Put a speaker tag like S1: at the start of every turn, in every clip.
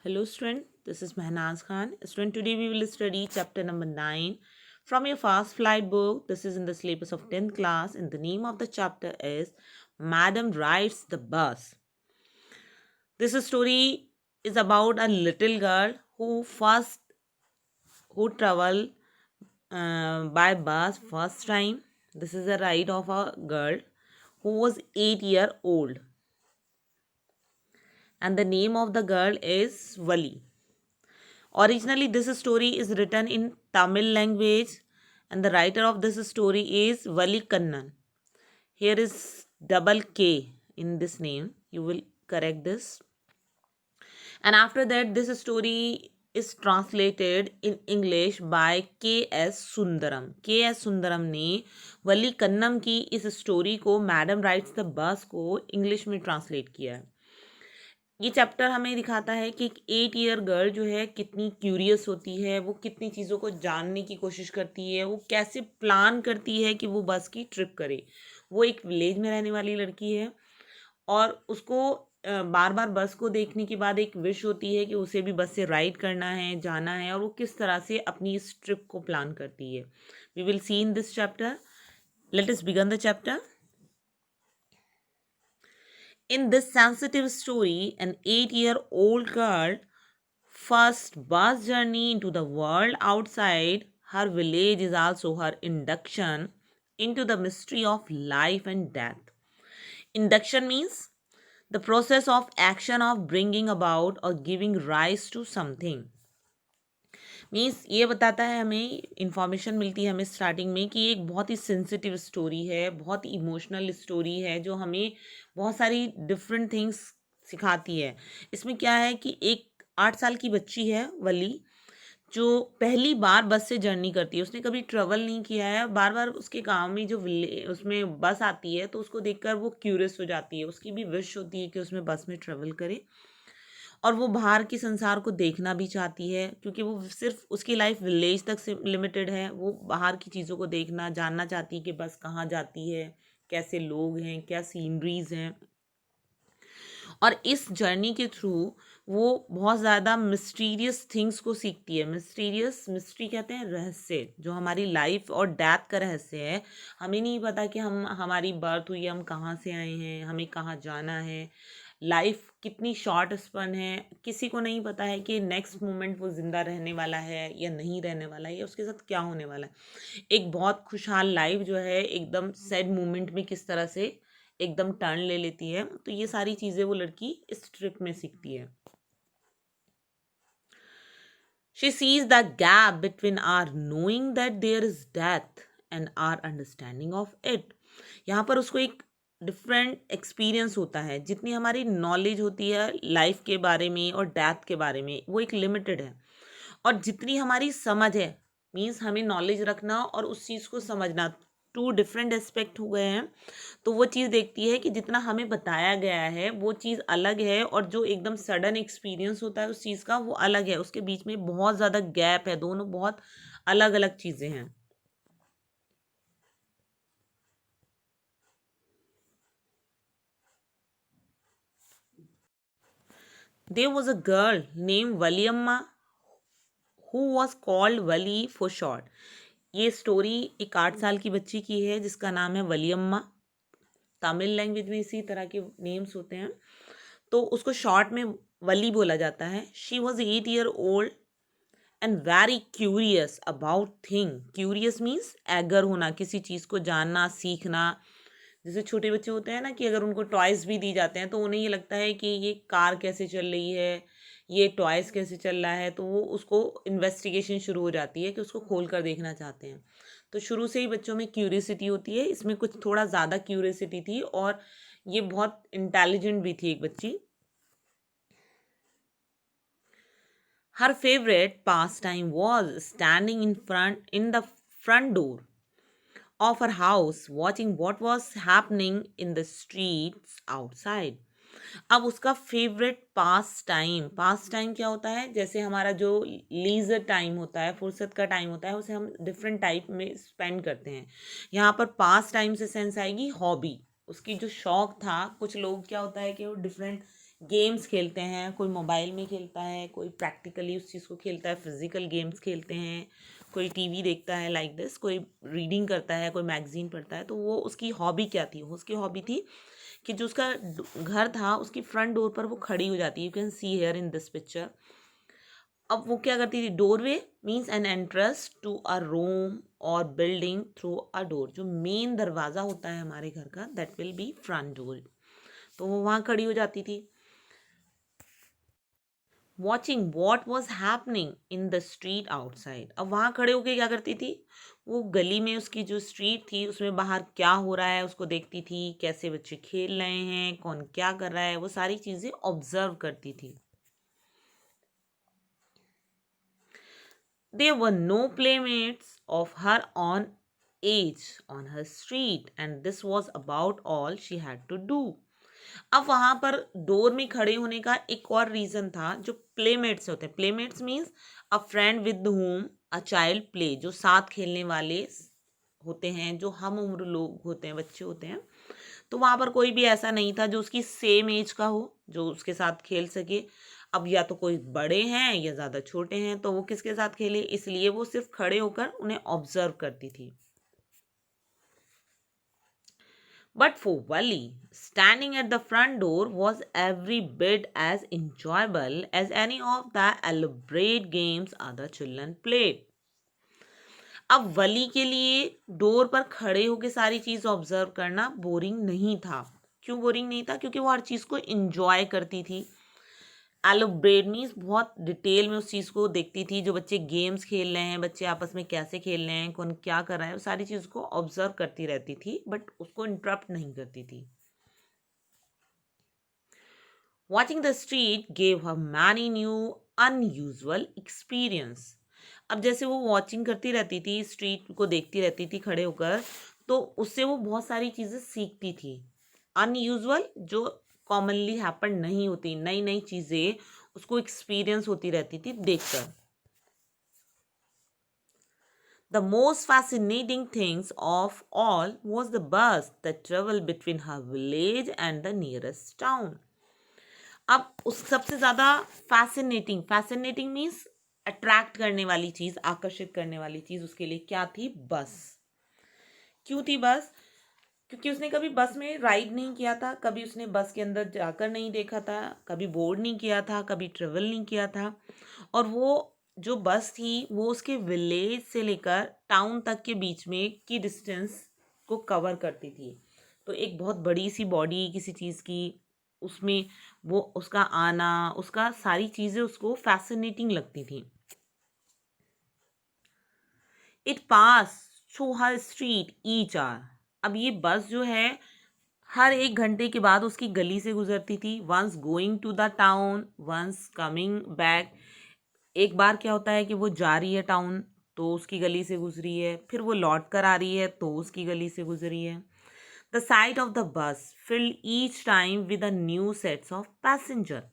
S1: Hello student, this is Mehnaz Khan. Student, today we will study chapter number 9 from your fast flight book. This is in the syllabus of 10th class and the name of the chapter is Madam Rides the Bus. This story is about a little girl who travel by bus first time. This is a ride of a girl who was 8 years old and the name of the girl is Wali. Originally, this story is written in Tamil language, and the writer of this story is Vali Kannan. Here is double K in this name. You will correct this. And after that, this story is translated in English by K.S. Sundaram. K.S. Sundaram ने वली कन्नम की इस story को madam rights the bus को English में translate किया है. ये chapter हमें दिखाता है कि एक 8 ईयर गर्ल जो है कितनी क्यूरियस होती है, वो कितनी चीज़ों को जानने की कोशिश करती है, वो कैसे प्लान करती है कि वो बस की ट्रिप करे. वो एक विलेज में रहने वाली लड़की है और उसको बार बार बस को देखने के बाद एक विश होती है कि उसे भी बस से राइड करना है, जाना है, और वो किस तरह से अपनी इस ट्रिप को प्लान करती है. We will see in this chapter. Let us begin the chapter. In this sensitive story, an 8-year-old girl first bus journey into the world outside her village is also her induction into the mystery of life and death. Induction means the process of action of bringing about or giving rise to something. Means ये बताता है, हमें information मिलती है हमें starting में कि एक बहुत ही सेंसिटिव स्टोरी है, बहुत ही इमोशनल स्टोरी है जो हमें बहुत सारी डिफरेंट थिंग्स सिखाती है. इसमें क्या है कि एक 8 साल की बच्ची है वली, जो पहली बार बस से जर्नी करती है. उसने कभी ट्रेवल नहीं किया है. बार बार उसके गांव में जो उसमें बस आती है तो उसको देखकर वो क्यूरियस हो जाती है. उसकी भी विश होती है कि उसमें बस में ट्रेवल करे और वो बाहर के संसार को देखना भी चाहती है, क्योंकि वो सिर्फ उसकी लाइफ विलेज तक से लिमिटेड है. वो बाहर की चीज़ों को देखना, जानना चाहती है कि बस कहाँ जाती है, कैसे लोग हैं, क्या सीनरीज हैं. और इस जर्नी के थ्रू वो बहुत ज़्यादा मिस्टीरियस थिंग्स को सीखती है. मिस्ट्री कहते हैं रहस्य, जो हमारी लाइफ और डेथ का रहस्य है. हमें नहीं पता कि हमारी बर्थ हुई, हम कहाँ से आए हैं, हमें कहाँ जाना है, लाइफ कितनी शॉर्ट स्पन है. किसी को नहीं पता है कि नेक्स्ट मोमेंट वो ज़िंदा रहने वाला है या नहीं रहने वाला है, या उसके साथ क्या होने वाला है. एक बहुत खुशहाल लाइफ जो है एकदम सैड मोमेंट में किस तरह से एकदम टर्न ले लेती है. तो ये सारी चीज़ें वो लड़की इस ट्रिप में सीखती है. She sees the gap between our knowing that there is death and our understanding of it. यहाँ पर उसको एक डिफरेंट एक्सपीरियंस होता है. जितनी हमारी नॉलेज होती है लाइफ के बारे में और डेथ के बारे में, वो एक लिमिटेड है. और जितनी हमारी समझ है, मीन्स हमें नॉलेज रखना और उस चीज़ को समझना, टू डिफरेंट एस्पेक्ट हो गए हैं. तो वो चीज़ देखती है कि जितना हमें बताया गया है वो चीज़ अलग है, और जो एकदम सडन एक्सपीरियंस होता है उस चीज़ का वो अलग है. उसके बीच में बहुत ज़्यादा गैप है, दोनों बहुत अलग अलग चीज़ें हैं. There was a girl named Valiamma who was called Vali for short. ये स्टोरी एक 8 साल की बच्ची की है जिसका नाम है वलियम्मा. तमिल लैंग्वेज में इसी तरह के नेम्स होते हैं, तो उसको शॉर्ट में वली बोला जाता है. She was 8 year old and very curious about thing. Curious means eager होना, किसी चीज़ को जानना, सीखना. जैसे छोटे बच्चे होते हैं ना कि अगर उनको टॉयज़ भी दी जाते हैं तो उन्हें ये लगता है कि ये कार कैसे चल रही है, ये टॉयज़ कैसे चल रहा है, तो वो उसको इन्वेस्टिगेशन शुरू हो जाती है कि उसको खोल कर देखना चाहते हैं. तो शुरू से ही बच्चों में क्यूरियसिटी होती है. इसमें कुछ थोड़ा ज़्यादा क्यूरियसिटी थी और ये बहुत इंटेलिजेंट भी थी एक बच्ची. Her favorite pastime was standing in the front door of her house watching what was happening in the streets outside. अब उसका फेवरेट पास टाइम क्या होता है? जैसे हमारा जो लीजर टाइम होता है, फुर्सत का टाइम होता है, उसे हम डिफरेंट टाइप में स्पेंड करते हैं. यहाँ पर पास टाइम से सेंस आएगी हॉबी. उसकी जो शौक था, कुछ लोग क्या होता है कि वो डिफरेंट गेम्स खेलते हैं, कोई मोबाइल में खेलता है, कोई प्रैक्टिकली उस चीज़ को खेलता है, फिजिकल गेम्स खेलते हैं, कोई टीवी देखता है लाइक दिस, कोई रीडिंग करता है, कोई मैगजीन पढ़ता है। तो वो उसकी हॉबी क्या थी? उसकी हॉबी थी कि जो उसका घर था उसकी फ्रंट डोर पर वो खड़ी हो जाती है। You can see here in this picture. अब वो क्या करती थी? Doorway means an entrance to a room or building through a door. जो मेन दरवाज़ा होता है हमारे घर का, that will be front door. तो वो वहाँ खड़ी हो जाती थी, watching what was happening in the street outside. अब वहाँ खड़े होके क्या करती थी? वो गली में उसकी जो स्ट्रीट थी उसमें बाहर क्या हो रहा है उसको देखती थी, कैसे बच्चे खेल रहे हैं, कौन क्या कर रहा है, वो सारी चीज़ें ऑब्जर्व करती थी। There were no playmates of her own age on her street, and this was about all she had to do. अब वहां पर डोर में खड़े होने का एक और रीजन था, जो प्लेमेट्स होते हैं। Playmates means a friend with whom a child play, जो साथ खेलने वाले होते हैं, जो हम उम्र लोग होते हैं, बच्चे होते हैं। तो वहां पर कोई भी ऐसा नहीं था जो उसकी सेम एज का हो, जो उसके साथ खेल सके। अब या तो कोई बड़े हैं या ज़्यादा छोटे हैं, तो वो किसके साथ खेले? इसलिए वो सिर्फ खड़े होकर उन्हें ऑब्जर्व करती थी। But for Valli, standing at the front door was every bit as enjoyable as any of the elaborate games other children played. अब वली के लिए डोर पर खड़े होकर सारी चीज ऑब्जर्व करना बोरिंग नहीं था। क्यों बोरिंग नहीं था? क्योंकि वो हर चीज को एंजॉय करती थी। एलोब्रेट मीन्स बहुत डिटेल में उस चीज़ को देखती थी। जो बच्चे गेम्स खेल रहे हैं, बच्चे आपस में कैसे खेल रहे हैं, कौन क्या कर रहा है, वो सारी चीज़ को ऑब्जर्व करती रहती थी, बट उसको इंटरप्ट नहीं करती थी। Watching the street gave her many new unusual experience. अब जैसे वो वॉचिंग करती रहती थी, स्ट्रीट को देखती रहती थी खड़े होकर, तो उससे वो बहुत सारी चीज़ें सीखती थी। अनयूजुअल, जो कॉमनली हैपन नहीं होती, नई नई चीज़ें उसको एक्सपीरियंस होती रहती थी देखकर। The most fascinating things of all was the bus that traveled between her village and the nearest town. अब उस सबसे ज़्यादा फैसिनेटिंग, फैसिनेटिंग मीन्स अट्रैक्ट करने वाली चीज़, आकर्षित करने वाली चीज़ उसके लिए क्या थी? बस। क्यों थी बस? क्योंकि उसने कभी बस में राइड नहीं किया था, कभी उसने बस के अंदर जाकर नहीं देखा था, कभी बोर्ड नहीं किया था, कभी ट्रेवल नहीं किया था। और वो जो बस थी वो उसके विलेज से लेकर टाउन तक के बीच में की डिस्टेंस को कवर करती थी। तो एक बहुत बड़ी सी बॉडी किसी चीज़ की, उसमें वो उसका आना, उसका सारी चीज़ें उसको फैसिनेटिंग लगती थी। It pass through her street each hour. अब ये बस जो है हर 1 घंटे के बाद उसकी गली से गुजरती थी। Once going to the town, once coming back. एक बार क्या होता है कि वो जा रही है टाउन तो उसकी गली से गुजरी है, फिर वो लौट कर आ रही है तो उसकी गली से गुजरी है। The site of the bus field each time with a new sets of passenger.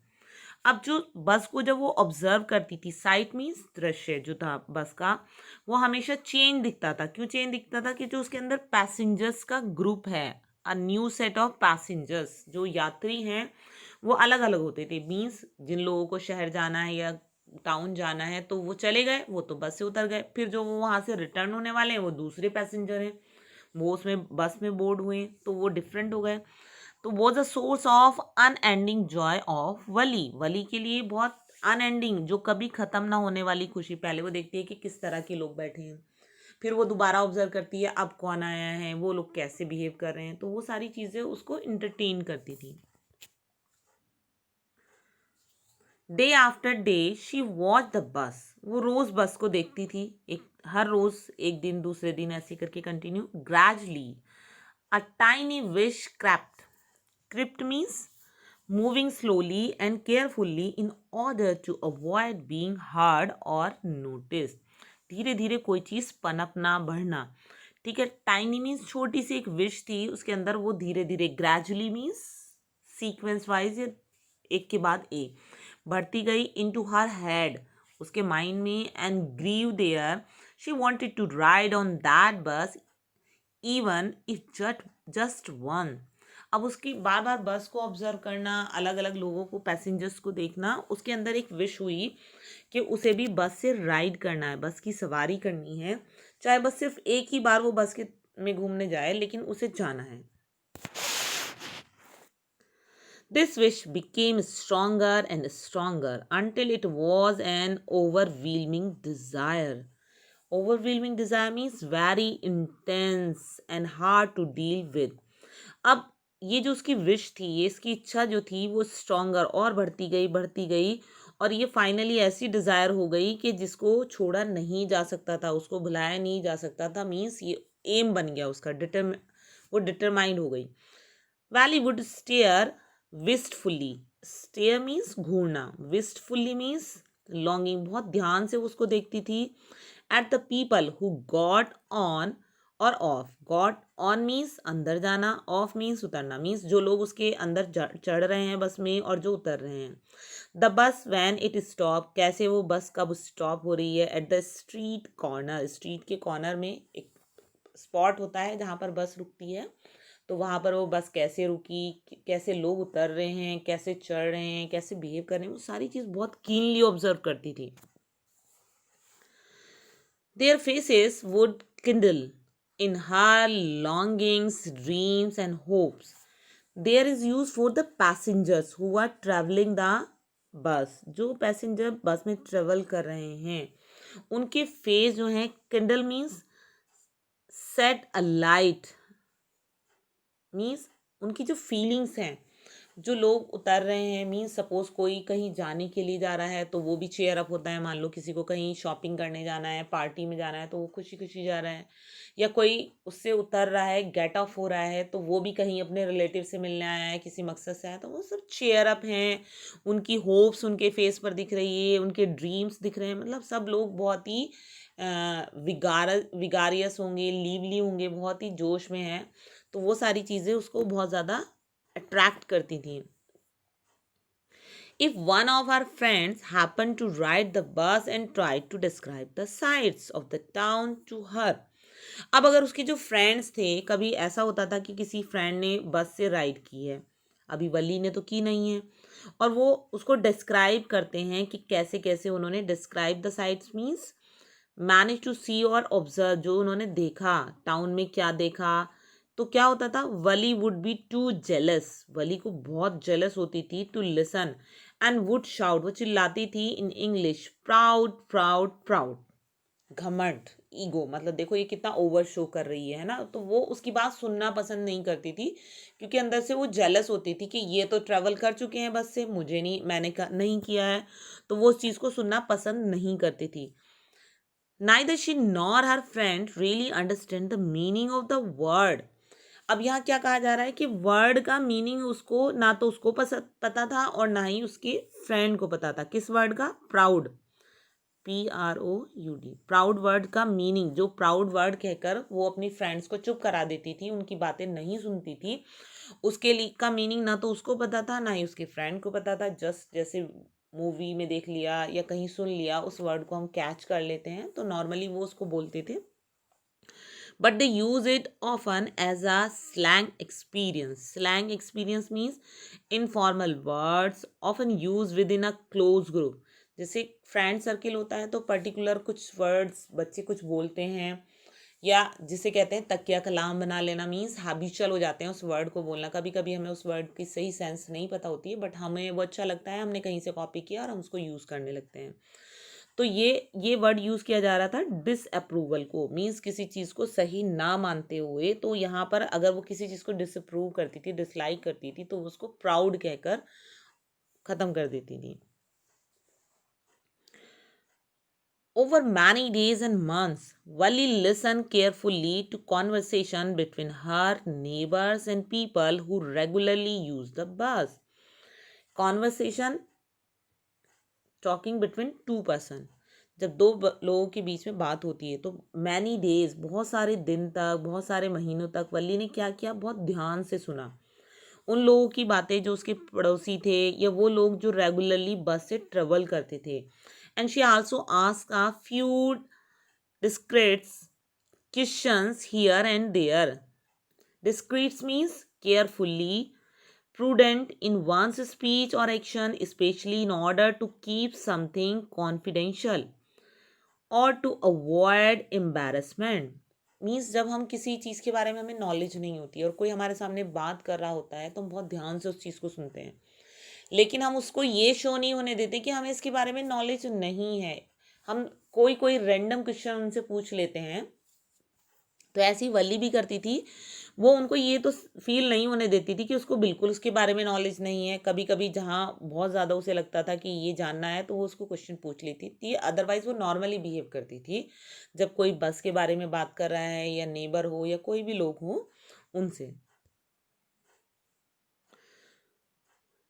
S1: अब जो बस को जब वो ऑब्जर्व करती थी, साइट मीन्स दृश्य जो था बस का, वो हमेशा चेंज दिखता था। क्यों चेंज दिखता था? कि जो उसके अंदर पैसेंजर्स का ग्रुप है, a new set of passengers, जो यात्री हैं वो अलग अलग होते थे। मीन्स जिन लोगों को शहर जाना है या टाउन जाना है तो वो चले गए, वो तो बस से उतर गए। फिर जो वो वहाँ से रिटर्न होने वाले हैं वो दूसरे पैसेंजर हैं, वो उसमें बस में बोर्ड हुए तो वो डिफरेंट हो गए। तो was a source of unending joy of Valli. Valli के लिए बहुत अनएंडिंग, जो कभी खत्म ना होने वाली खुशी। पहले वो देखती है कि किस तरह के लोग बैठे हैं, फिर वो दोबारा ऑब्जर्व करती है अब कौन आया है, वो लोग कैसे बिहेव कर रहे हैं, तो वो सारी चीज़ें उसको इंटरटेन करती थी। Day after day she watch the bus. वो रोज बस को देखती थी, एक हर रोज, एक दिन दूसरे दिन ऐसे करके continue. Gradually a tiny wish craft, crypt means moving slowly and carefully in order to avoid being heard or noticed। धीरे धीरे कोई चीज़ पनपना, बढ़ना। ठीक है, टाइनी मीन्स छोटी सी एक विश थी उसके अंदर, वो धीरे धीरे, ग्रेजुअली मीन्स सीक्वेंस वाइज या एक के बाद एक बढ़ती गई। इनटू हर हेड, उसके माइंड में, and grew there she wanted to ride on that bus even if just one. अब उसकी बार बार बस को ऑब्जर्व करना, अलग अलग लोगों को, पैसेंजर्स को देखना, उसके अंदर एक विश हुई कि उसे भी बस से राइड करना है, बस की सवारी करनी है, चाहे बस सिर्फ एक ही बार वो बस के में घूमने जाए, लेकिन उसे जाना है। This wish became stronger and stronger until it was an overwhelming desire. Overwhelming desire means very intense and hard to deal with. अब ये जो उसकी विश थी, ये इसकी इच्छा जो थी, वो स्ट्रॉन्गर और बढ़ती गई और ये फाइनली ऐसी डिज़ायर हो गई कि जिसको छोड़ा नहीं जा सकता था, उसको भुलाया नहीं जा सकता था। मीन्स ये एम बन गया उसका, वो डिटरमाइंड हो गई। Valli would stare wistfully, stare means घूरना, विस्टफुली मीन्स लॉन्गिंग, बहुत ध्यान से उसको देखती थी। At the people who got on or off, got on means अंदर जाना, ऑफ मीन्स उतरना, मीन्स जो लोग उसके अंदर चढ़ रहे हैं बस में और जो उतर रहे हैं। The bus when it stop, कैसे वो बस कब स्टॉप हो रही है। At the street corner, street के कॉर्नर में एक स्पॉट होता है जहाँ पर बस रुकती है, तो वहाँ पर वो बस कैसे रुकी, कैसे लोग उतर रहे हैं, कैसे चढ़ रहे हैं, कैसे बिहेव कर रहे हैं, वो सारी चीज़ बहुत कीनली ऑब्जर्व करती थी। Their faces would kindle in her longings, dreams and hopes. There is use for the passengers who are travelling the bus, जो पैसेंजर बस में ट्रेवल कर रहे हैं उनके फेस जो हैं, किंडल मीन्स सेट अ लाइट, मीन्स उनकी जो फीलिंग्स हैं, जो लोग उतर रहे हैं, मीन्स सपोज कोई कहीं जाने के लिए जा रहा है तो वो भी चेयर अप होता है। मान लो किसी को कहीं शॉपिंग करने जाना है, पार्टी में जाना है, तो वो खुशी खुशी जा रहा है। या कोई उससे उतर रहा है, गेट ऑफ हो रहा है, तो वो भी कहीं अपने रिलेटिव से मिलने आया है, किसी मकसद से आया, तो वो सब चेयर अप हैं। उनकी होप्स उनके फेस पर दिख रही है, उनके ड्रीम्स दिख रहे हैं, मतलब सब लोग बहुत ही विगारियस होंगे, लीवली होंगे, बहुत ही जोश में हैं। तो वो सारी चीज़ें उसको बहुत ज़्यादा अट्रैक्ट करती थी। If one of our friends happened to ride the bus and tried to describe the sights of the town to her, अब अगर उसके जो फ्रेंड्स थे, कभी ऐसा होता था कि किसी फ्रेंड ने बस से राइड की है, अभी वली ने तो की नहीं है, और वो उसको डिस्क्राइब करते हैं कि कैसे कैसे उन्होंने describe the sights means manage to see और ऑब्जर्व, जो उन्होंने देखा टाउन में क्या देखा, तो क्या होता था, Valli would be too jealous, Valli को बहुत जेलस होती थी, to listen and would shout, वो चिल्लाती थी in English, proud proud proud, घमंड, ईगो, मतलब देखो ये कितना ओवर शो कर रही है ना। तो वो उसकी बात सुनना पसंद नहीं करती थी, क्योंकि अंदर से वो जेलस होती थी कि ये तो ट्रेवल कर चुके हैं बस से, मुझे नहीं, मैंने नहीं किया है, तो वो उस चीज़ को सुनना पसंद नहीं करती थी। Neither she nor her friend really understand the meaning of the word. अब यहाँ क्या कहा जा रहा है कि वर्ड का मीनिंग उसको ना तो उसको पता था और ना ही उसके फ्रेंड को पता था। किस वर्ड का? प्राउड, PROUD, प्राउड वर्ड का मीनिंग, जो प्राउड वर्ड कहकर वो अपनी फ्रेंड्स को चुप करा देती थी, उनकी बातें नहीं सुनती थी, उसके लिए का मीनिंग ना तो उसको पता था ना ही उसके फ्रेंड को पता था। जस्ट जैसे मूवी में देख लिया या कहीं सुन लिया, उस वर्ड को हम कैच कर लेते हैं, तो नॉर्मली वो उसको बोलते थे, but they use it often as a slang experience. Slang experience means informal words often use within a close group. जैसे फ्रेंड सर्किल होता है तो पर्टिकुलर कुछ वर्ड्स बच्चे कुछ बोलते हैं, या जिसे कहते हैं तकिया कलाम बना लेना, मीन्स हैबिचुअल हो जाते हैं उस वर्ड को बोलना। कभी कभी हमें उस वर्ड की सही सेंस नहीं पता होती है, बट हमें वो अच्छा लगता है, हमने कहीं से कॉपी किया और हम उसको यूज़ करने लगते हैं। तो ये वर्ड यूज़ किया जा रहा था डिसअप्रूवल को, मीन्स किसी चीज़ को सही ना मानते हुए। तो यहाँ पर अगर वो किसी चीज़ को डिसअप्रूव करती थी, डिसलाइक करती थी, तो उसको प्राउड कहकर ख़त्म कर देती थी। Over many days and months, Wali listened carefully to conversation between her neighbors and people who regularly use the bus. Conversation talking between two person. जब दो लोगों के बीच में बात होती है तो मैनी डेज, बहुत सारे दिन तक, बहुत सारे महीनों तक वली ने क्या किया, बहुत ध्यान से सुना उन लोगों की बातें जो उसके पड़ोसी थे या वो लोग जो रेगुलरली बस से ट्रेवल करते थे। And she also ask a few discreet questions here and there. Discreet means carefully prudent in one's speech or action, especially in order to keep something confidential or to avoid embarrassment. Means जब हम किसी चीज़ के बारे में हमें knowledge नहीं होती है और कोई हमारे सामने बात कर रहा होता है तो हम बहुत ध्यान से उस चीज़ को सुनते हैं, लेकिन हम उसको ये शो नहीं होने देते कि हमें इसके बारे में नॉलेज नहीं है। हम कोई कोई रैंडम क्वेश्चन उनसे पूछ लेते हैं। तो ऐसी वली भी करती थी, वो उनको ये तो फील नहीं होने देती थी कि उसको बिल्कुल उसके बारे में नॉलेज नहीं है। कभी कभी जहाँ बहुत ज़्यादा उसे लगता था कि ये जानना है तो वो उसको क्वेश्चन पूछ लेती थी, अदरवाइज वो नॉर्मली बिहेव करती थी जब कोई बस के बारे में बात कर रहा है या नेबर हो या कोई भी लोग हो उनसे।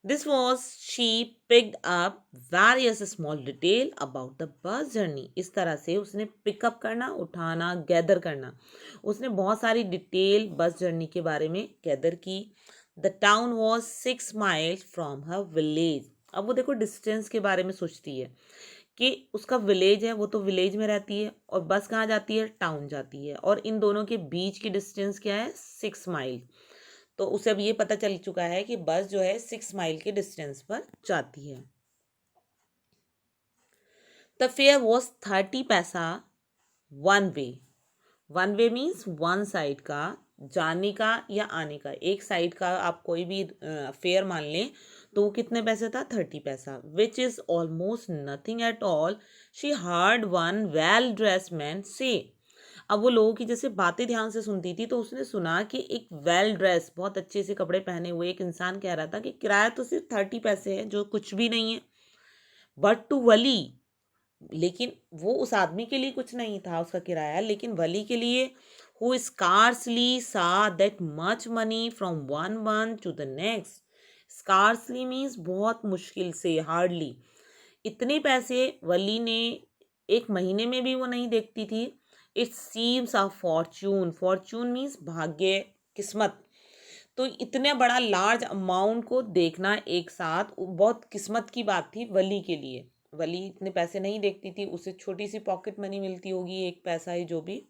S1: This was she picked up various small detail about the bus journey. इस तरह से उसने पिकअप करना, उठाना, गैदर करना, उसने बहुत सारी डिटेल बस जर्नी के बारे में गैदर की। The town was 6 miles from her village. अब वो देखो डिस्टेंस के बारे में सोचती है कि उसका विलेज है, वो तो विलेज में रहती है, और बस कहाँ जाती है, टाउन जाती है, और इन दोनों के बीच की डिस्टेंस क्या है, 6 माइल। तो उसे अब ये पता चल चुका है कि बस जो है 6 माइल के डिस्टेंस पर जाती है। द फेयर वॉज 30 पैसा one way. One way means one side का, जाने का या आने का, एक साइड का आप कोई भी फेयर मान लें तो वो कितने पैसे था, 30 पैसा, which is almost nothing at all. She heard one well dress man से। अब वो लोगों की जैसे बातें ध्यान से सुनती थी तो उसने सुना कि एक वेल ड्रेस, बहुत अच्छे से कपड़े पहने हुए एक इंसान कह रहा था कि किराया तो सिर्फ 30 पैसे है, जो कुछ भी नहीं है। बट टू वली, लेकिन वो उस आदमी के लिए कुछ नहीं था उसका किराया, लेकिन वली के लिए, who scarcely saw that much money from one month to the next. Scarcely means बहुत मुश्किल से, हार्डली, इतने पैसे वली ने एक महीने में भी वो नहीं देखती थी। It seems a Fortune, Fortune means भाग्य, किस्मत। तो इतने बड़ा लार्ज अमाउंट को देखना एक साथ बहुत किस्मत की बात थी वली के लिए। वली इतने पैसे नहीं देखती थी, उसे छोटी सी पॉकेट मनी मिलती होगी, एक पैसा ही जो भी।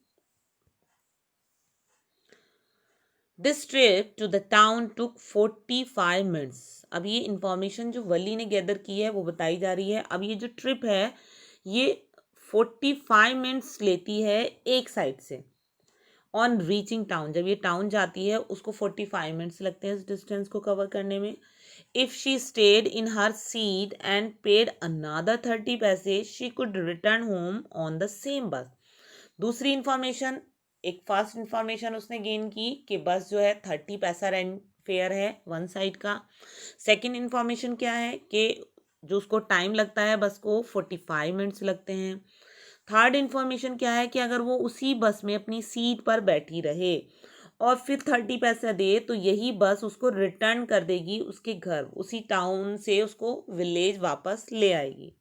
S1: This trip to the town took 45 minutes. अब ये इंफॉर्मेशन जो वली ने गैदर की है वो बताई जा रही है। अब ये जो ट्रिप है ये 45 मिनट्स लेती है एक साइड से। ऑन रीचिंग टाउन, जब ये टाउन जाती है उसको 45 मिनट्स लगते हैं इस डिस्टेंस को कवर करने में। If she stayed in her seat and paid another 30 पैसे she could return home on the same बस। दूसरी इंफॉर्मेशन, एक फास्ट इंफॉर्मेशन उसने गेन की कि बस जो है 30 पैसा रेंट फेयर है वन साइड का। सेकेंड इंफॉर्मेशन क्या है कि जो उसको टाइम लगता है बस को 45 मिनट्स लगते हैं। थर्ड इंफॉर्मेशन क्या है कि अगर वो उसी बस में अपनी सीट पर बैठी रहे और फिर 30 पैसा दे तो यही बस उसको रिटर्न कर देगी उसके घर, उसी टाउन से उसको विलेज वापस ले आएगी।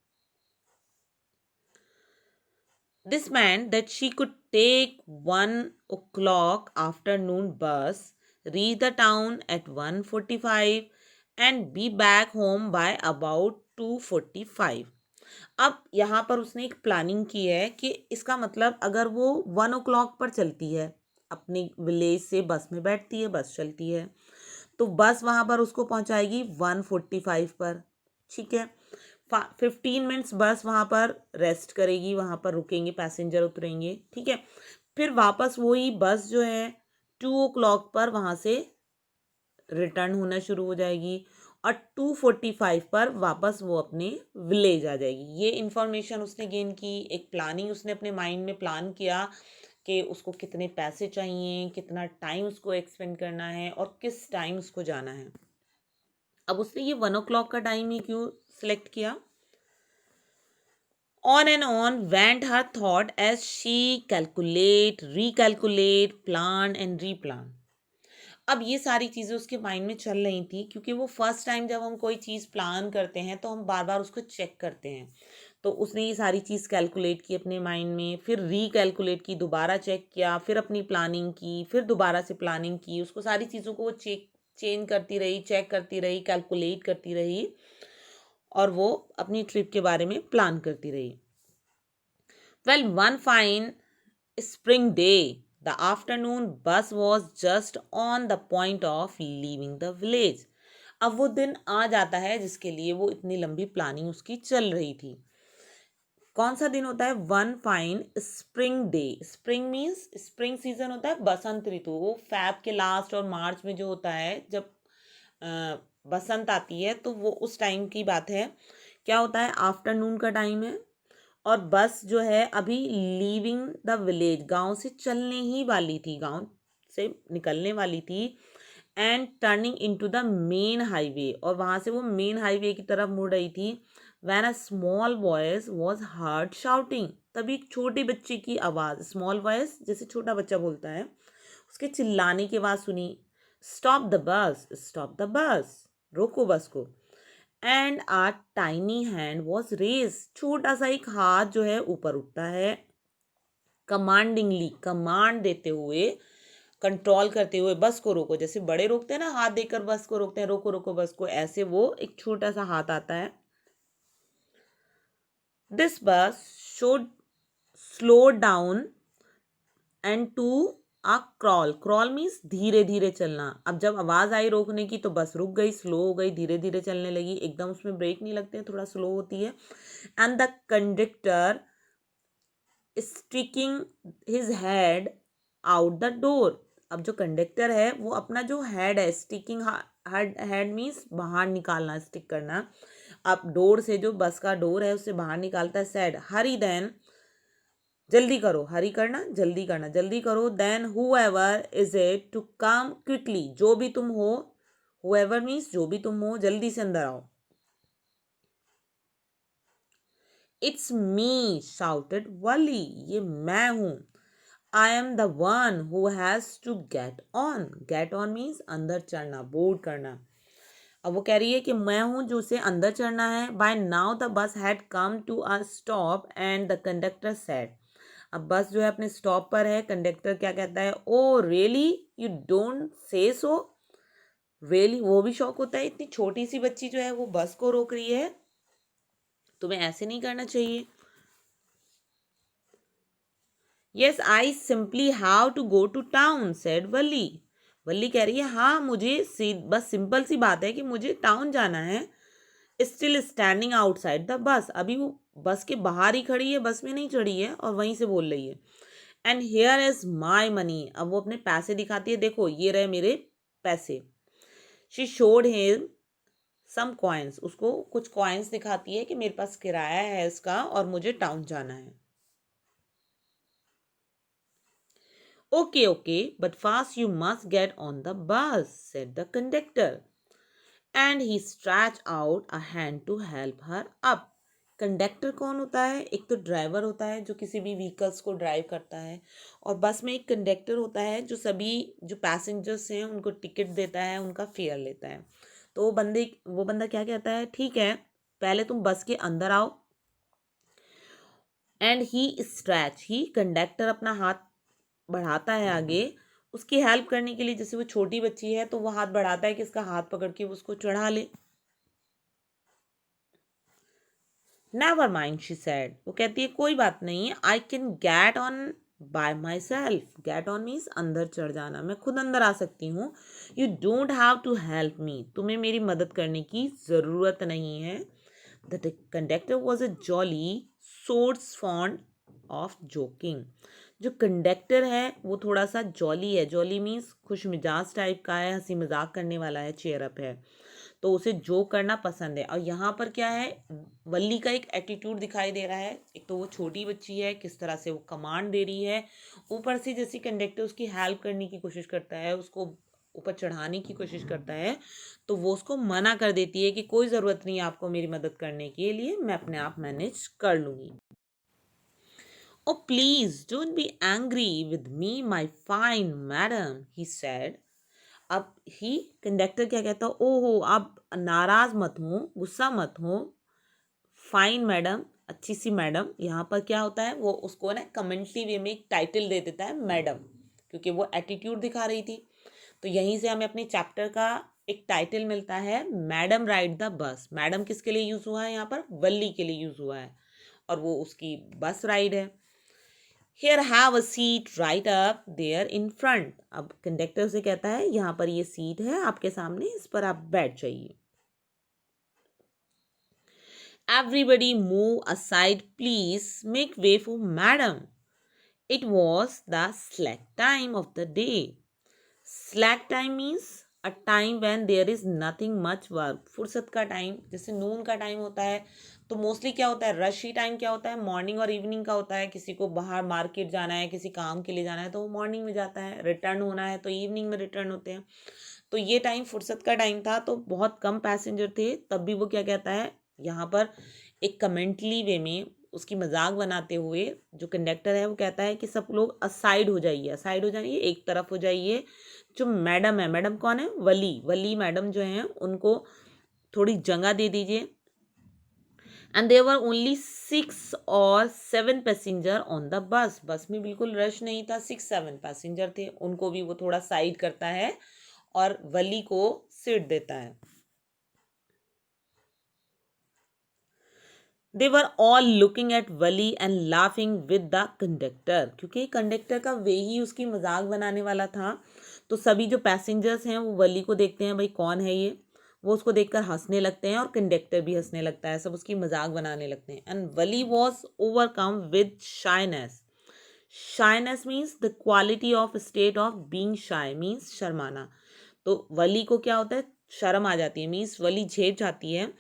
S1: This meant that she could take 1 o'clock afternoon bus, reach the town at 1:45 and be back home by about 2:45। अब यहाँ पर उसने एक प्लानिंग की है कि इसका मतलब अगर वो 1 o'clock पर चलती है, अपने विलेज से बस में बैठती है, बस चलती है, तो बस वहाँ पर उसको पहुँचाएगी 1:45 पर। ठीक है, 15 मिनट्स बस वहाँ पर रेस्ट करेगी, वहाँ पर रुकेंगे, पैसेंजर उतरेंगे, ठीक है। फिर वापस वही बस जो है 2 o'clock पर वहाँ से रिटर्न होना शुरू हो जाएगी और 2:45 पर वापस वो अपने विलेज आ जाएगी। ये इन्फॉर्मेशन उसने गेन की, एक प्लानिंग उसने अपने माइंड में प्लान किया कि उसको कितने पैसे चाहिए, कितना टाइम उसको एक्सपेंड करना है और किस टाइम उसको जाना है। अब उसने ये 1 o'clock का टाइम ही क्यों सिलेक्ट किया? On and on went her thought as she recalculate, plan and replan. अब ये सारी चीज़ें उसके माइंड में चल रही थी क्योंकि वो फर्स्ट टाइम जब हम कोई चीज़ प्लान करते हैं तो हम बार बार उसको चेक करते हैं। तो उसने ये सारी चीज़ कैलकुलेट की अपने माइंड में, फिर रीकैलकुलेट की, दोबारा चेक किया, फिर अपनी प्लानिंग की, फिर दोबारा से प्लानिंग की, उसको सारी चीज़ों को वो चेंज करती रही, चेक करती रही, कैलकुलेट करती रही और वो अपनी ट्रिप के बारे में प्लान करती रही। Well, one fine spring day, the afternoon bus was just on the point of leaving the village. अब वो दिन आ जाता है जिसके लिए वो इतनी लंबी प्लानिंग उसकी चल रही थी। कौन सा दिन होता है? One fine spring day. Spring means spring season होता है, बसंत ऋतु। वो फैब के लास्ट और मार्च में जो होता है, जब बसंत आती है, तो वो उस टाइम की बात है। क्या होता है? आफ्टरनून का टाइम है और बस जो है अभी लीविंग द विलेज, गांव से चलने ही वाली थी, गांव से निकलने वाली थी। And turning into the main highway, और वहां से वो मेन हाईवे की तरफ मुड़ रही थी। When a small voice was heard shouting, तभी एक छोटे बच्चे की आवाज़, स्मॉल वॉइस जैसे छोटा बच्चा बोलता है, उसके चिल्लाने की आवाज़ सुनी। Stop the bus, stop the bus, रोको बस को। And a tiny hand was raise, छोटा सा एक हाथ जो है ऊपर उठता है। कमांडिंगली, कमांड देते हुए, कंट्रोल करते हुए, बस को रोको। जैसे बड़े रोकते हैं ना, हाथ देकर बस को रोकते हैं, रोको रोको बस को, ऐसे वो एक छोटा सा हाथ आता है। This bus should slow down and to a crawl. Crawl means धीरे धीरे चलना। अब जब आवाज आई रोकने की तो बस रुक गई, स्लो हो गई, धीरे धीरे चलने लगी। एकदम उसमें ब्रेक नहीं लगते हैं, थोड़ा स्लो होती है। And the conductor sticking his head out the door. अब जो कंडक्टर है वो अपना जो हेड है, स्टिकिंग हेड, हेड मीन्स बाहर निकालना, स्टिक करना। अब डोर से, जो बस का डोर है उससे बाहर निकालता है। सेड, हरी देन, जल्दी करो, हरी करना, जल्दी करना, जल्दी करो। Then whoever is it to come quickly, जो भी तुम हो, हुएवर मीन्स जो भी तुम हो, जल्दी से अंदर आओ। इट्स मी शाउटेड वली, ये मैं हूं। I am the one who has to get on. Get on means अंदर चढ़ना, बोर्ड करना। अब वो कह रही है कि मैं हूं जो उसे अंदर चढ़ना है। By now the bus had come to a stop and the conductor said. अब बस जो है अपने स्टॉप पर है। कंडक्टर क्या कहता है? Oh really, you don't say so. Really, वो भी शौक होता है, इतनी छोटी सी बच्ची जो है वो बस को रोक रही है, तुम्हें ऐसे नहीं करना चाहिए। Yes I simply have to go to town, said Valli. Valli कह रही है हाँ, मुझे बस सिंपल सी बात है कि मुझे टाउन जाना है। Still standing outside the bus, अभी वो बस के बाहर ही खड़ी है, बस में नहीं चढ़ी है, और वहीं से बोल रही है। And here is my money, अब वो अपने पैसे दिखाती है, देखो ये रहे मेरे पैसे। She showed him some coins, उसको कुछ कॉइन्स दिखाती है कि मेरे पास किराया है इसका और मुझे टाउन जाना है। Okay okay but fast, you must get on the bus, said the conductor. And he stretch out a hand to help her up. Conductor कौन होता है? एक तो ड्राइवर होता है जो किसी भी व्हीकल्स को ड्राइव करता है, और बस में एक कंडक्टर होता है जो सभी जो पैसेंजर्स हैं उनको टिकट देता है, उनका फेयर लेता है। तो वो बंदा क्या कहता है? ठीक है, पहले तुम बस के अंदर आओ। And he stretch, he conductor अपना हाथ बढ़ाता है आगे उसकी हेल्प करने के लिए। जैसे वो छोटी बच्ची है तो वो हाथ बढ़ाता है कि इसका हाथ पकड़ के उसको चढ़ा ले। नेवर माइंड, शी सेड, वो कहती है कोई बात नहीं, I can get on by myself. Get on means अंदर चढ़ जाना, मैं खुद अंदर आ सकती हूँ। You don't have to help me, तुम्हें मेरी मदद करने की ज़रूरत नहीं है। The conductor was a jolly sort fond of joking. जो कंडक्टर है वो थोड़ा सा जॉली है। जॉली मीन्स खुश मिजाज टाइप का है, हंसी मजाक करने वाला है, चेयर अप है, तो उसे जो करना पसंद है। और यहाँ पर क्या है, वल्ली का एक एटीट्यूड दिखाई दे रहा है। एक तो वो छोटी बच्ची है, किस तरह से वो कमांड दे रही है, ऊपर से जैसे कंडक्टर उसकी हेल्प करने की कोशिश करता है, उसको ऊपर चढ़ाने की कोशिश करता है, तो वो उसको मना कर देती है कि कोई ज़रूरत नहीं है आपको मेरी मदद करने के लिए, मैं अपने आप मैनेज कर लूँगी। Oh please don't be angry with me my fine madam, he said. अब ही कंडक्टर क्या कहता है? ओहो, आप नाराज मत हो, गुस्सा मत हो, फाइन मैडम, अच्छी सी मैडम। यहाँ पर क्या होता है, वो उसको ना कमेंटरी वे में एक टाइटल दे देता है मैडम, क्योंकि वो एटीट्यूड दिखा रही थी। तो यहीं से हमें अपने चैप्टर का एक टाइटल मिलता है, madam ride the bus. Madam किसके लिए यूज हुआ है? यहाँ पर वल्ली के लिए यूज हुआ है, और वो उसकी बस राइड है। Here have a seat right up there in front. अब कंडक्टर से कहता है यहाँ पर ये सीट है आपके सामने, इस पर आप बैठ जाइए. Everybody move aside please. Make way for madam. It was the slack time of the day. Slack time means a time when there is nothing much work. फुर्सत का टाइम, जैसे नून का टाइम होता है तो मोस्टली क्या होता है, रश ही टाइम क्या होता है, मॉर्निंग और इवनिंग का होता है. किसी को बाहर मार्केट जाना है, किसी काम के लिए जाना है तो वो मॉर्निंग में जाता है, रिटर्न होना है तो इवनिंग में रिटर्न होते हैं. तो ये टाइम फुर्सत का टाइम था, तो बहुत कम पैसेंजर थे. तब भी वो क्या कहता है यहाँ पर, एक कमेंटली वे में उसकी मजाक बनाते हुए जो कंडक्टर है वो कहता है कि सब लोग असाइड हो जाइए, असाइड हो जाइए, एक तरफ हो जाइए. जो मैडम है, मैडम कौन है, वली, वली मैडम जो है उनको थोड़ी जगह दे दीजिए. And there were only 6 or 7 passenger on the bus. Bus में बिल्कुल रश नहीं था, 6-7 पैसेंजर थे. उनको भी वो थोड़ा साइड करता है और वली को सीट देता है. They were all looking at Wali and laughing with the conductor. क्योंकि कंडक्टर का वे ही उसकी मजाक बनाने वाला था, तो सभी जो पैसेंजर्स हैं वो वली को देखते हैं, भाई कौन है ये, वो उसको देखकर हंसने लगते हैं और कंडक्टर भी हंसने लगता है, सब उसकी मजाक बनाने लगते हैं. And Valli was overcome with shyness. Shyness means the quality of state of being shy, means शर्माना. तो वली को क्या होता है, शर्म आ जाती है, मीन्स वली झेप जाती है.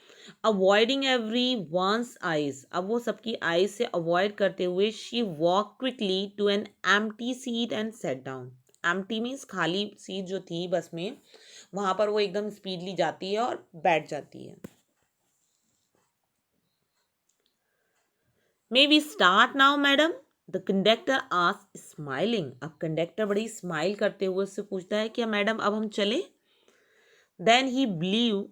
S1: अवॉइडिंग एवरी वंस आइज, अब वो सबकी आइज से अवॉइड करते हुए she walk quickly to an empty seat and sat down. Empty means खाली सीट जो थी बस में, वहां पर वो एकदम स्पीडली जाती है और बैठ जाती है. May we start now madam, the conductor asked smiling. अब कंडक्टर बड़ी स्माइल करते हुए उससे पूछता है क्या मैडम अब हम चले. Then he blew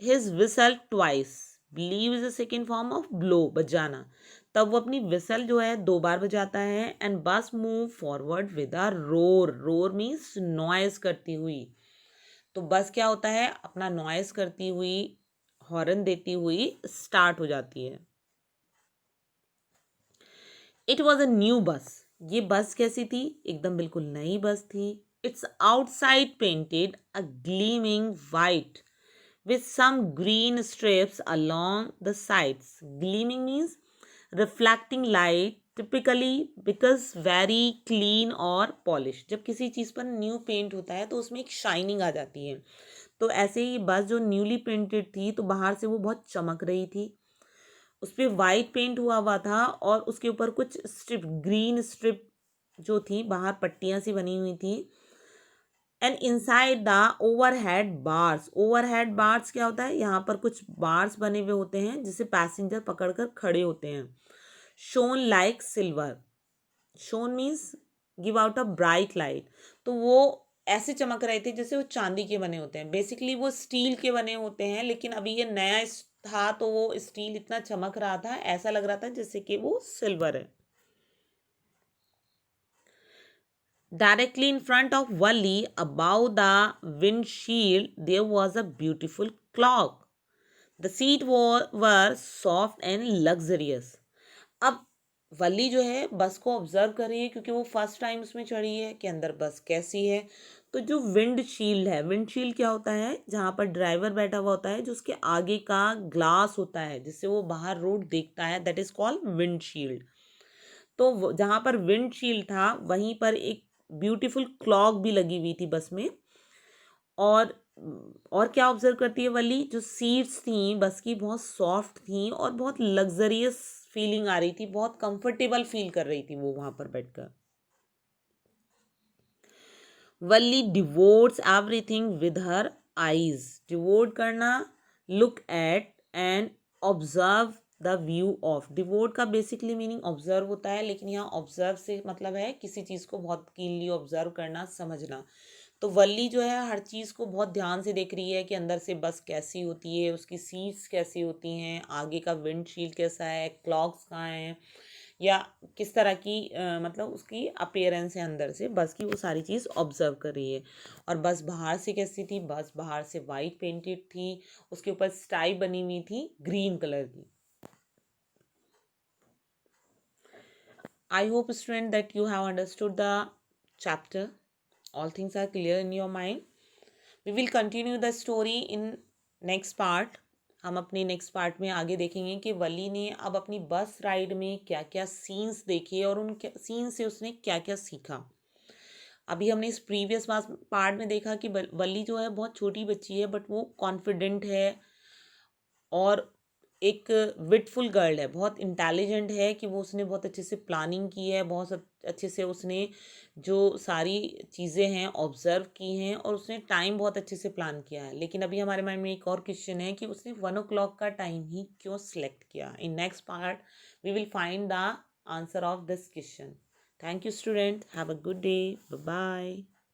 S1: his whistle twice. Blew is a second form of blow, बजाना. तब वो अपनी whistle जो है 2 बार बजाता है. and bus move forward with a roar. roar means noise करती हुई. तो बस क्या होता है, अपना noise करती हुई, हॉर्न देती हुई स्टार्ट हो जाती है. It was a new bus. ये बस कैसी थी, एकदम बिल्कुल नई बस थी. It's outside painted a gleaming white with some green strips along the sides. Gleaming means reflecting light, typically because very clean और polished. जब किसी चीज़ पर न्यू पेंट होता है तो उसमें एक शाइनिंग आ जाती है. तो ऐसे ही बस जो न्यूली पेंटेड थी तो बाहर से वो बहुत चमक रही थी. उस पर वाइट पेंट हुआ हुआ था और उसके ऊपर कुछ स्ट्रिप, ग्रीन स्ट्रिप जो थी, बाहर पट्टियाँ सी बनी हुई थी. And inside the overhead bars. Overhead bars क्या होता है, यहाँ पर कुछ बार्स बने हुए होते हैं जिसे पैसेंजर पकड़कर खड़े होते हैं. Shown like silver. Shown means give out a bright light. तो वो ऐसे चमक रहे थे जैसे वो चांदी के बने होते हैं. बेसिकली वो स्टील के बने होते हैं, लेकिन अभी ये नया था तो वो स्टील इतना चमक रहा था, ऐसा लग रहा था जैसे कि वो सिल्वर है. Directly in front of Wali, above the windshield, there was a beautiful clock. The seats were soft and luxurious. अब वली जो है बस को ऑब्जर्व कर रही है, क्योंकि वो फर्स्ट टाइम उसमें चढ़ी है कि अंदर बस कैसी है. तो जो विंडशील्ड है, विंडशील्ड क्या होता है, जहाँ पर ड्राइवर बैठा हुआ होता है, जो उसके आगे का ग्लास होता है जिससे वो बाहर रोड देखता है, दैट इज कॉल्ड विंडशील्ड. तो जहाँ पर विंडशील्ड था वहीं पर एक ब्यूटीफुल क्लॉक भी लगी हुई थी बस में. और और क्या ऑब्जर्व करती है वली, जो सीट्स थी बस की बहुत सॉफ्ट थी और बहुत लग्जरियस फीलिंग आ रही थी, बहुत कंफर्टेबल फील कर रही थी वो वहां पर बैठकर. Valli devotes everything with her eyes. Devote करना, look at and observe the view of. Devote का बेसिकली मीनिंग ऑब्जर्व होता है, लेकिन यहाँ ऑब्जर्व से मतलब है किसी चीज़ को बहुत कीनली ऑब्जर्व करना, समझना. तो वल्ली जो है हर चीज़ को बहुत ध्यान से देख रही है कि अंदर से बस कैसी होती है, उसकी सीट्स कैसी होती हैं, आगे का विंडशील्ड कैसा है, क्लॉक्स कहाँ हैं, या किस तरह की मतलब उसकी अपीयरेंस है अंदर से बस की, वो सारी चीज़ ऑब्जर्व कर रही है. और बस बाहर से कैसी थी, बस बाहर से वाइट पेंटेड थी, उसके ऊपर स्टाई बनी हुई थी ग्रीन कलर की. I hope, student, that you have understood the chapter. All things are clear in your mind. We will continue the story in next part. हम अपने नेक्स्ट पार्ट में आगे देखेंगे कि वली ने अब अपनी बस राइड में क्या क्या सीन्स देखे और उन सीन से उसने क्या क्या सीखा. अभी हमने इस प्रीवियस पार्ट में देखा कि वली जो है बहुत छोटी बच्ची है, बट वो कॉन्फिडेंट है और एक विटफुल गर्ल है, बहुत इंटेलिजेंट है कि वो उसने बहुत अच्छे से प्लानिंग की है, बहुत अच्छे से उसने जो सारी चीज़ें हैं ऑब्जर्व की हैं और उसने टाइम बहुत अच्छे से प्लान किया है. लेकिन अभी हमारे माइंड में एक और क्वेश्चन है कि उसने 1 o'clock का टाइम ही क्यों सिलेक्ट किया. In next part we will find the answer of this question. Thank you student. Have a good day. Bye bye.